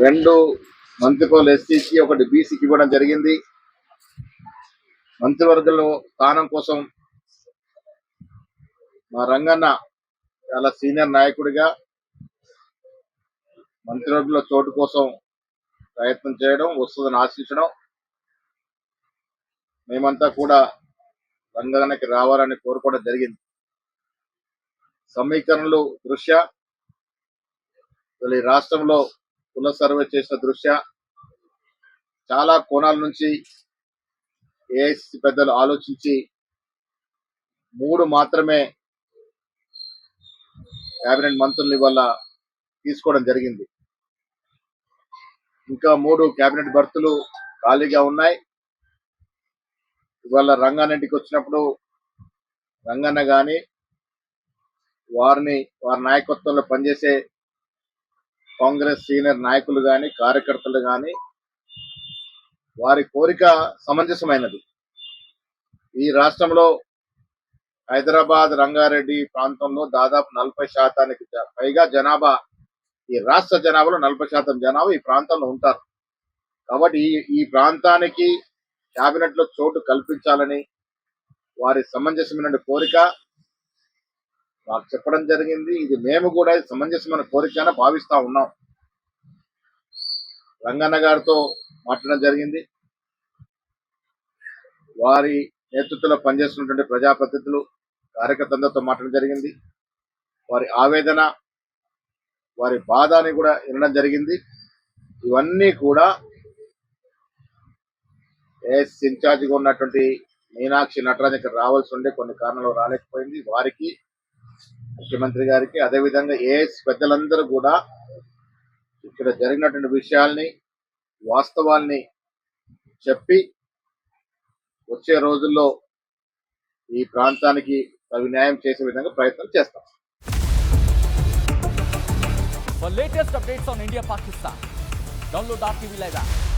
2 మంత్రిపదవులు ఎస్సీకి, 1 బీసీకి ఇవ్వడం జరిగింది. మంత్రివర్గంలో స్థానం కోసం మా రంగన్న చాలా సీనియర్ నాయకుడిగా మంత్రివర్గంలో చోటు కోసం ప్రయత్నం చేయడం, వస్తుందని ఆశించడం, మేమంతా కూడా రంగన్నకి రావాలని కోరుకోవడం జరిగింది. సమీకరణలు దృష్ట్యా ఈ రాష్ట్రంలో కుల సర్వే చేసిన దృష్ట్యా చాలా కోణాల నుంచి ఏఐసిసి పెద్దలు ఆలోచించి 3 మాత్రమే కేబినెట్ మంత్రులు ఇవాళ తీసుకోవడం జరిగింది. ఇంకా 3 కేబినెట్ బర్తులు ఖాళీగా ఉన్నాయి. ఇవాళ రంగారెడ్డికి వచ్చినప్పుడు రంగన్న కానీ వారి నాయకత్వంలో పనిచేసే కాంగ్రెస్ సీనియర్ నాయకులు కానీ కార్యకర్తలు కానీ వారి కోరిక సమంజసమైనది. ఈ రాష్ట్రంలో హైదరాబాద్ రంగారెడ్డి ప్రాంతంలో దాదాపు 40% పైగా జనాభా, ఈ రాష్ట్ర జనాభాలో 40% జనాభా ఈ ప్రాంతంలో ఉంటారు. కాబట్టి ఈ ప్రాంతానికి కేబినెట్ లో చోటు కల్పించాలని వారి సమంజసమైన కోరిక నాకు చెప్పడం జరిగింది. ఇది మేము కూడా సమంజసమైన కోరికగా భావిస్తా ఉన్నాం. రంగన్న గారితో మాట్లాడడం జరిగింది. వారి నేతృత్వంలో పనిచేస్తున్నటువంటి ప్రజాప్రతినిధులు కార్యకర్తలతో మాట్లాడడం జరిగింది. వారి ఆవేదన, వారి బాధని కూడా వినడం జరిగింది. ఇవన్నీ కూడా ఏఎస్ ఇన్ఛార్జిగా ఉన్నటువంటి మీనాక్షి నటరాజన్ ఇక్కడ రావాల్సి ఉండే కొన్ని కారణాలు రాలేకపోయింది. వారికి, ముఖ్యమంత్రి గారికి, అదేవిధంగా ఏఎస్ పెద్దలందరూ కూడా ఇక్కడ జరిగినటువంటి విషయాల్ని, వాస్తవాల్ని చెప్పి వచ్చే రోజుల్లో ఈ ప్రాంతానికి తగు న్యాయం చేసే విధంగా ప్రయత్నం చేస్తాం. For latest updates on India Pakistan, download our TV Live app.